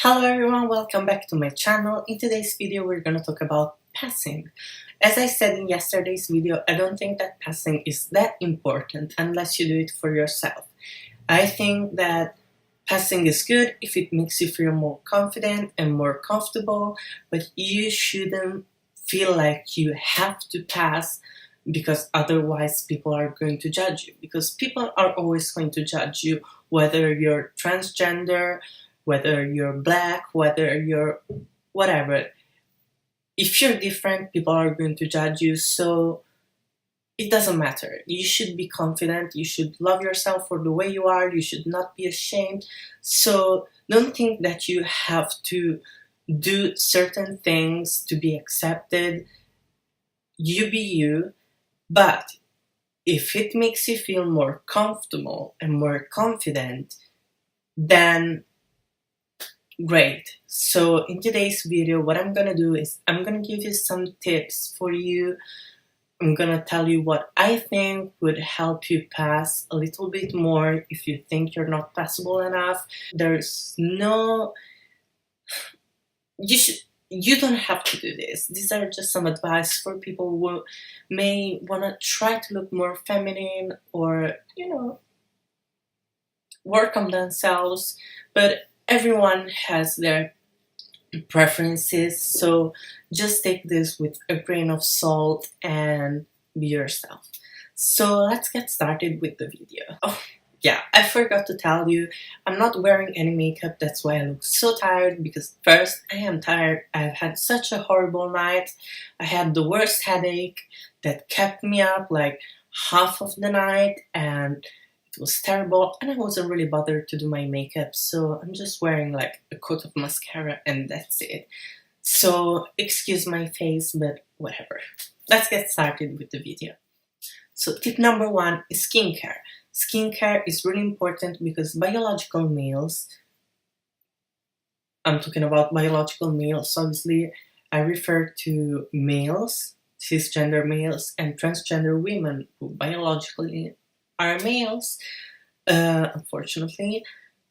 Hello everyone, welcome back to my channel. In today's video we're gonna talk about passing. As I said in yesterday's video, I don't think that passing is that important unless you do it for yourself. I think that passing is good if it makes you feel more confident and more comfortable, but you shouldn't feel like you have to pass because otherwise people are going to judge you. Because people are always going to judge you, whether you're transgender, whether you're black, whether you're whatever. If you're different, people are going to judge you, so it doesn't matter. You should be confident, you should love yourself for the way you are, you should not be ashamed. So don't think that you have to do certain things to be accepted. You be you, but if it makes you feel more comfortable and more confident, then great. So in today's video, what I'm gonna do is I'm gonna give you some tips for you. I'm gonna tell you what I think would help you pass a little bit more if you think you're not passable enough. There's no, you don't have to do this. These are just some advice for people who may wanna try to look more feminine or, work on themselves, but everyone has their preferences, so just take this with a grain of salt and be yourself. So let's get started with the video. Oh yeah, I forgot to tell you, I'm not wearing any makeup. That's why I look so tired, because first, I am tired. I've had such a horrible night. I had the worst headache that kept me up like half of the night, and it was terrible, and I wasn't really bothered to do my makeup, so I'm just wearing like a coat of mascara and that's it. So excuse my face, but whatever. Let's get started with the video. So tip number one is skincare. Skincare is really important because biological males, I'm talking about biological males, obviously I refer to males, cisgender males, and transgender women who biologically are males, unfortunately,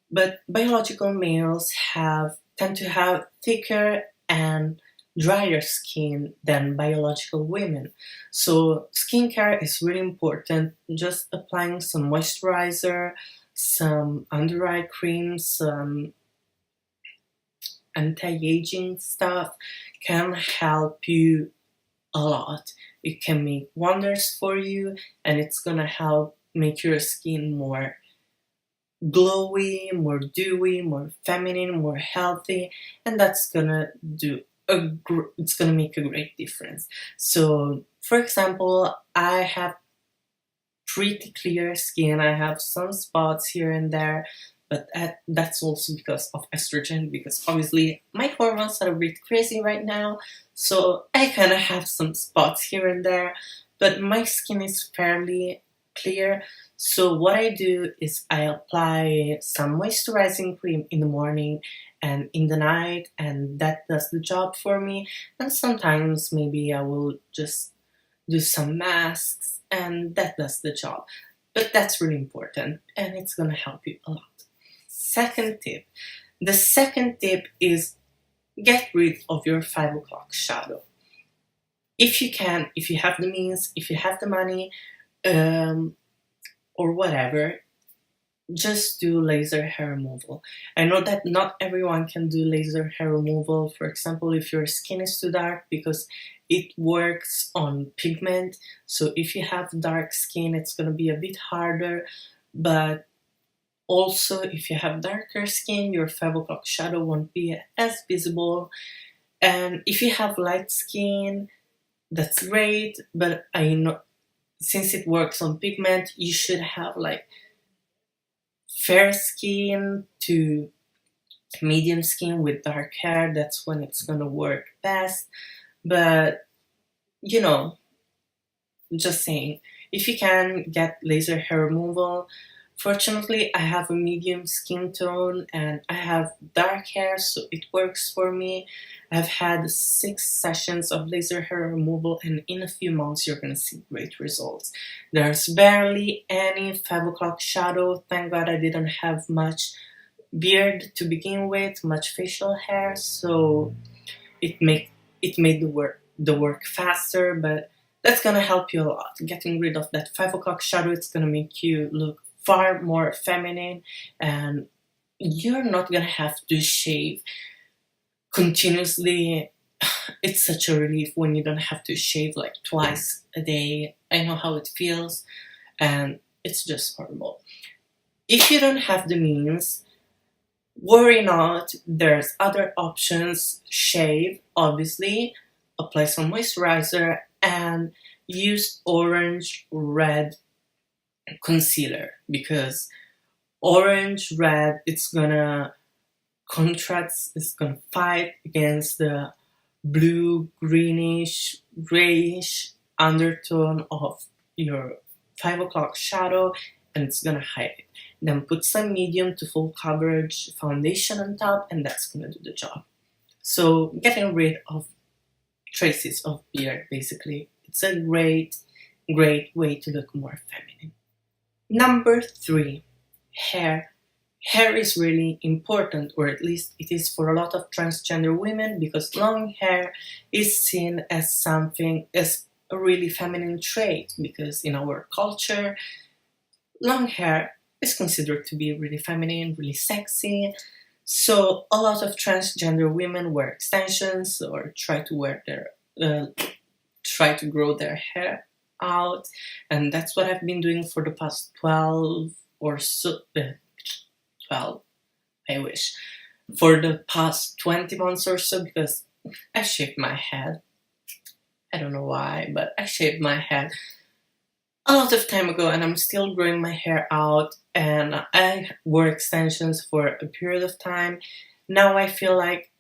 but biological males tend to have thicker and drier skin than biological women. So skincare is really important. Just applying some moisturizer, some under eye cream, some anti-aging stuff can help you a lot. It can make wonders for you, and it's gonna help make your skin more glowy, more dewy, more feminine, more healthy, and that's gonna it's gonna make a great difference. So for example, I have pretty clear skin. I have some spots here and there, but that's also because of estrogen, because obviously my hormones are a bit crazy right now, so I kind of have some spots here and there, but my skin is fairly clear. So what I do is I apply some moisturizing cream in the morning and in the night, and that does the job for me. And sometimes maybe I will just do some masks, and that does the job. But that's really important, and it's gonna help you a lot. Second tip. The second tip is get rid of your 5 o'clock shadow. If you can, if you have the means, if you have the money, or whatever, just do laser hair removal. I know that not everyone can do laser hair removal, for example, if your skin is too dark, because it works on pigment. So if you have dark skin, it's going to be a bit harder, but also if you have darker skin, your 5 o'clock shadow won't be as visible. And if you have light skin, that's great, but I know since it works on pigment, you should have like fair skin to medium skin with dark hair. That's when it's gonna work best. But just saying, if you can get laser hair removal. Fortunately, I have a medium skin tone and I have dark hair, so it works for me. I've had 6 sessions of laser hair removal, and in a few months you're gonna see great results. There's barely any 5 o'clock shadow. Thank God I didn't have much beard to begin with, much facial hair, so it made the work faster, but that's gonna help you a lot. Getting rid of that 5 o'clock shadow, it's gonna make you look far more feminine, and you're not gonna have to shave continuously. It's such a relief when you don't have to shave like twice a day. I know how it feels, and it's just horrible. If you don't have the means, worry not, there's other options. Shave, obviously, apply some moisturizer, and use orange red concealer, because orange red, it's gonna contrast, it's gonna fight against the blue, greenish, grayish undertone of your 5 o'clock shadow, and it's gonna hide it. Then put some medium to full coverage foundation on top, and that's gonna do the job. So getting rid of traces of beard, basically, it's a great way to look more feminine. Number 3, hair. Hair is really important, or at least it is for a lot of transgender women, because long hair is seen as a really feminine trait, because in our culture, long hair is considered to be really feminine, really sexy. So a lot of transgender women wear extensions or try to grow their hair out, and that's what I've been doing for the past 12 or so. 12, I wish, for the past 20 months or so, because I shaved my head. I don't know why, but I shaved my head a lot of time ago, and I'm still growing my hair out, and I wore extensions for a period of time. Now I feel like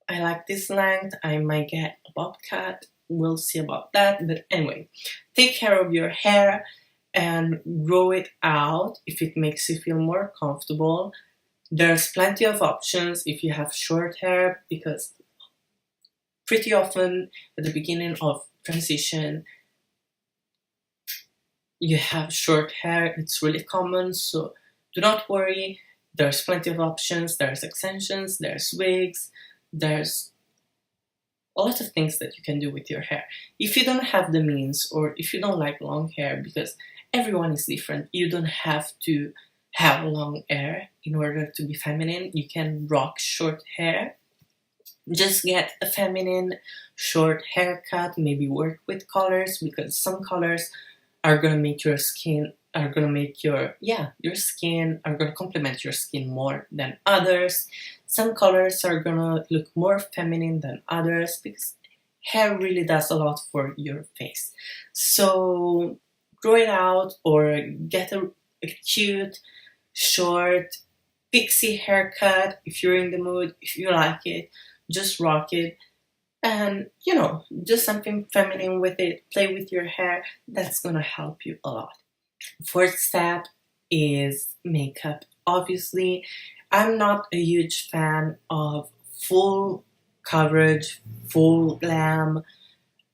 I like this length. I might get a bob cut. We'll see about that. But anyway, take care of your hair and grow it out if it makes you feel more comfortable. There's plenty of options if you have short hair, because pretty often at the beginning of transition you have short hair. It's really common, so do not worry. There's plenty of options. There's extensions, there's wigs, there's a lot of things that you can do with your hair. If you don't have the means, or if you don't like long hair, because everyone is different, you don't have to have long hair in order to be feminine. You can rock short hair. Just get a feminine short haircut, maybe work with colors, because some colors are gonna make your skin, are gonna make your skin, are gonna complement your skin more than others. Some colors are gonna look more feminine than others, because hair really does a lot for your face. So grow it out, or get a cute, short, pixie haircut if you're in the mood, if you like it. Just rock it, and do something feminine with it. Play with your hair. That's gonna help you a lot. Fourth step is makeup. Obviously, I'm not a huge fan of full coverage, full glam,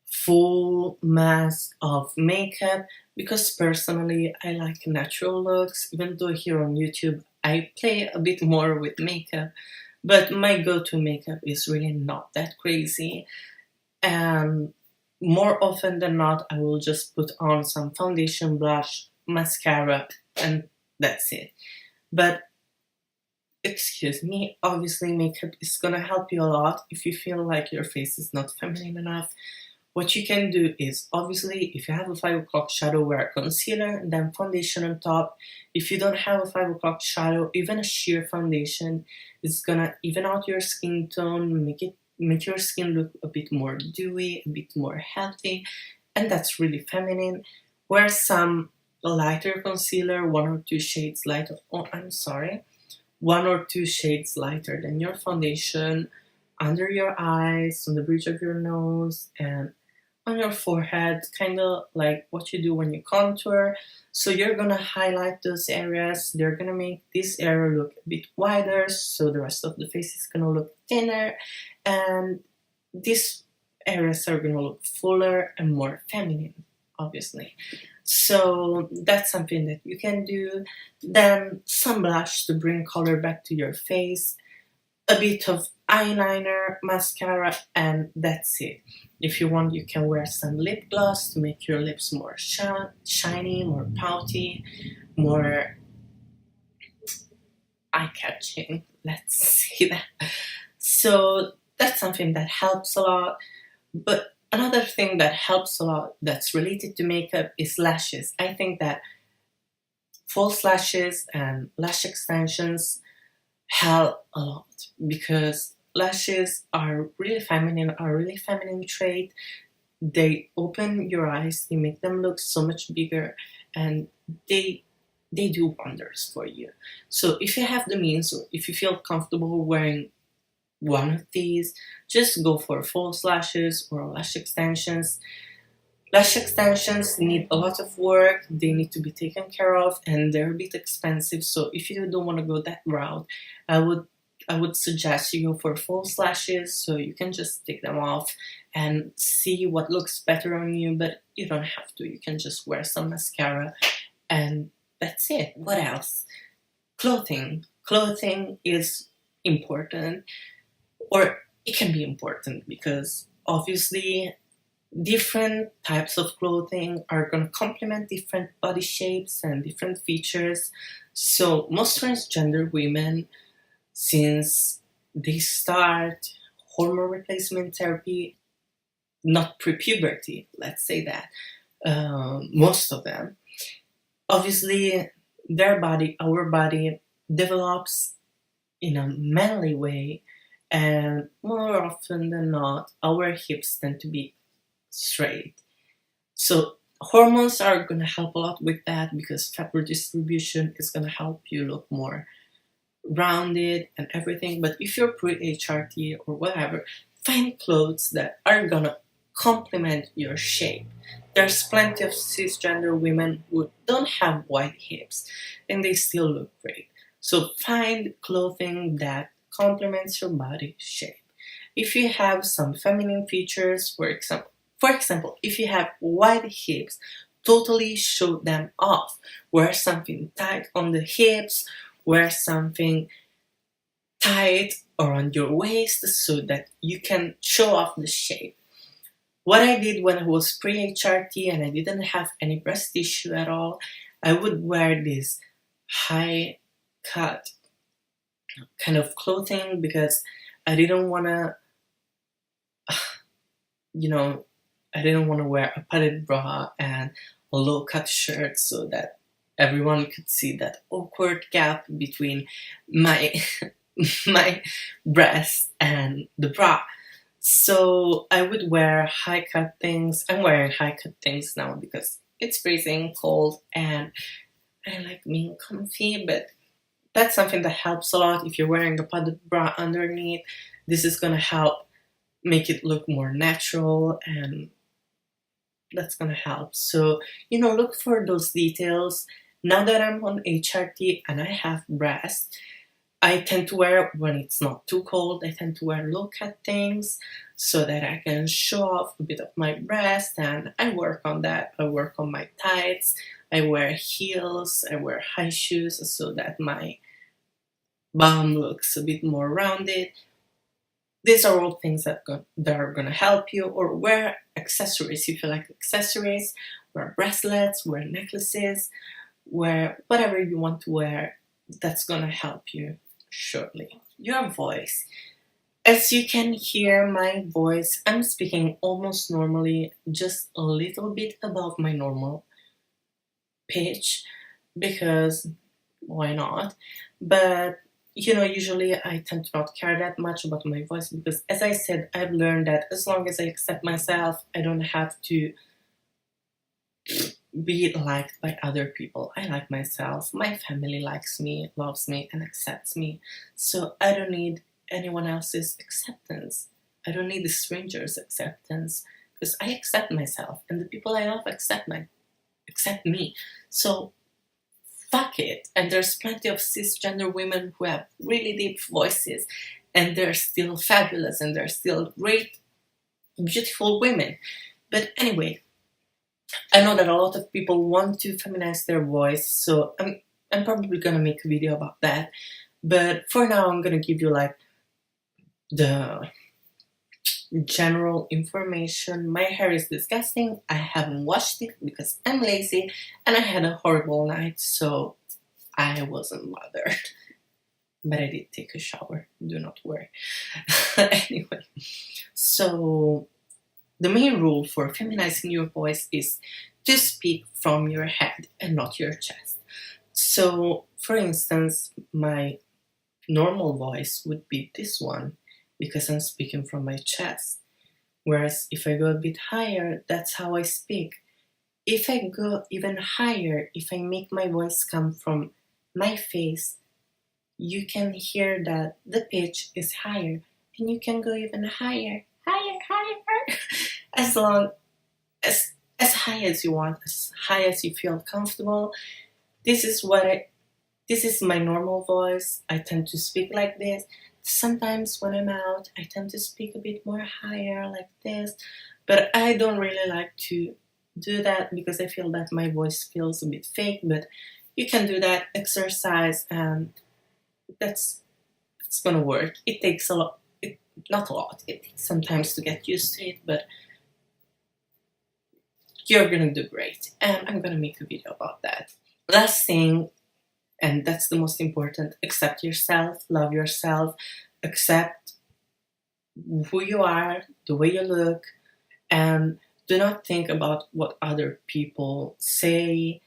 full mask of makeup, because personally I like natural looks, even though here on YouTube I play a bit more with makeup, but my go-to makeup is really not that crazy, and more often than not I will just put on some foundation, blush, mascara, and that's it. But excuse me, obviously makeup is gonna help you a lot if you feel like your face is not feminine enough. What you can do is, obviously, if you have a 5 o'clock shadow, wear a concealer and then foundation on top. If you don't have a 5 o'clock shadow, even a sheer foundation is gonna even out your skin tone, make your skin look a bit more dewy, a bit more healthy, and that's really feminine. Wear some lighter concealer, 1 or 2 shades lighter. Oh, I'm sorry. 1 or 2 shades lighter than your foundation, under your eyes, on the bridge of your nose, and on your forehead, kind of like what you do when you contour. So you're gonna highlight those areas. They're gonna make this area look a bit wider, so the rest of the face is gonna look thinner, and these areas are gonna look fuller and more feminine, obviously. So that's something that you can do. Then some blush to bring color back to your face, a bit of eyeliner, mascara, and that's it. If you want, you can wear some lip gloss to make your lips more shiny, more pouty, more eye-catching, let's say that. So that's something that helps a lot. But another thing that helps a lot that's related to makeup is lashes. I think that false lashes and lash extensions help a lot because lashes are really feminine trait. They open your eyes, they make them look so much bigger, and they do wonders for you. So if you have the means, or if you feel comfortable wearing one of these, just go for false lashes or lash extensions. Lash extensions need a lot of work, they need to be taken care of, and they're a bit expensive. So if you don't want to go that route, I would suggest you go for false lashes so you can just take them off and see what looks better on you, but you don't have to. You can just wear some mascara and that's it. What else? Clothing. Clothing is important, or it can be important because obviously different types of clothing are going to complement different body shapes and different features. So most transgender women, since they start hormone replacement therapy, not pre-puberty, let's say that, most of them, obviously their body, our body, develops in a manly way, and more often than not, our hips tend to be straight. So hormones are going to help a lot with that because fat redistribution is going to help you look more rounded and everything. But if you're pre-HRT or whatever, find clothes that are going to complement your shape. There's plenty of cisgender women who don't have wide hips and they still look great. So find clothing that complements your body shape. If you have some feminine features, for example, if you have wide hips, totally show them off. Wear something tight on the hips, wear something tight around your waist so that you can show off the shape. What I did when I was pre-HRT and I didn't have any breast tissue at all, I would wear this high cut kind of clothing because I didn't want to, I didn't want to wear a padded bra and a low cut shirt so that everyone could see that awkward gap between my my breast and the bra. So I would wear high cut things. I'm wearing high cut things now because it's freezing cold and I like being comfy, but that's something that helps a lot. If you're wearing a padded bra underneath, this is going to help make it look more natural, and that's going to help. So, look for those details. Now that I'm on HRT and I have breasts, I tend to wear, when it's not too cold, I tend to wear low cut things so that I can show off a bit of my breast, and I work on that. I work on my tights, I wear heels, I wear high shoes so that my bum looks a bit more rounded. These are all things that are going to help you. Or wear accessories if you like accessories, wear bracelets, wear necklaces, wear whatever you want to wear. That's going to help you surely. Your voice. As you can hear my voice, I'm speaking almost normally, just a little bit above my normal pitch because why not? But usually I tend to not care that much about my voice because, as I said, I've learned that as long as I accept myself, I don't have to be liked by other people. I like myself. My family likes me, loves me, and accepts me. So I don't need anyone else's acceptance. I don't need a stranger's acceptance because I accept myself, and the people I love accept me. So fuck it. And there's plenty of cisgender women who have really deep voices and they're still fabulous and they're still great, beautiful women. But anyway, I know that a lot of people want to feminize their voice, so I'm probably gonna make a video about that. But for now, I'm gonna give you like the general information. My hair is disgusting. I haven't washed it because I'm lazy and I had a horrible night, so I wasn't bothered. But I did take a shower, do not worry. Anyway, so the main rule for feminizing your voice is to speak from your head and not your chest. So, for instance, my normal voice would be this one because I'm speaking from my chest. Whereas if I go a bit higher, that's how I speak. If I go even higher, if I make my voice come from my face, you can hear that the pitch is higher, and you can go even higher, as long as high as you want, as high as you feel comfortable. This is my normal voice. I tend to speak like this. Sometimes when I'm out, I tend to speak a bit more higher like this, but I don't really like to do that because I feel that my voice feels a bit fake. But you can do that, exercise, and it's gonna work. It takes a lot, not a lot, it takes some time to get used to it, but you're gonna do great, and I'm gonna make a video about that. Last thing, and that's the most important, accept yourself, love yourself, accept who you are, the way you look, and do not think about what other people say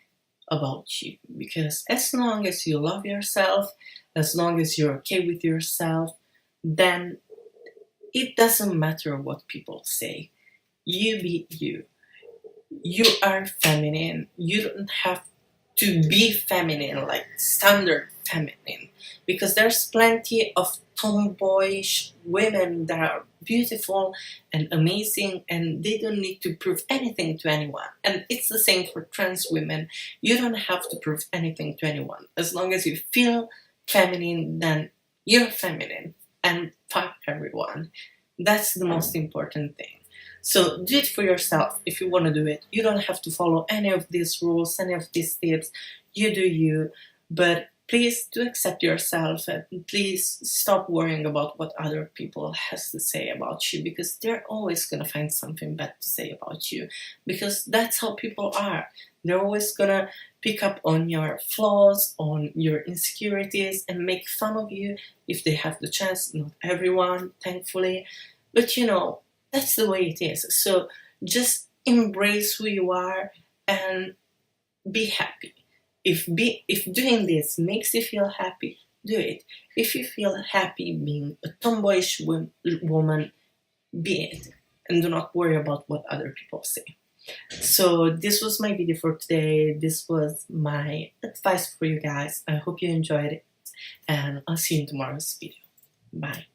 about you, because as long as you love yourself, as long as you're okay with yourself, then it doesn't matter what people say. You be you. You are feminine. You don't have to be feminine, like standard feminine, because there's plenty of tomboyish women that are beautiful and amazing, and they don't need to prove anything to anyone. And it's the same for trans women. You don't have to prove anything to anyone. As long as you feel feminine, then you're feminine, and fuck everyone. That's the most important thing. So do it for yourself if you want to do it. You don't have to follow any of these rules, any of these tips. You do you, but please do accept yourself, and please stop worrying about what other people has to say about you, because they're always gonna find something bad to say about you, because that's how people are. They're always gonna pick up on your flaws, on your insecurities, and make fun of you if they have the chance. Not everyone, thankfully, but you know, that's the way it is. So just embrace who you are and be happy. If doing this makes you feel happy, do it. If you feel happy being a tomboyish woman, be it. And do not worry about what other people say. So this was my video for today. This was my advice for you guys. I hope you enjoyed it. And I'll see you in tomorrow's video. Bye.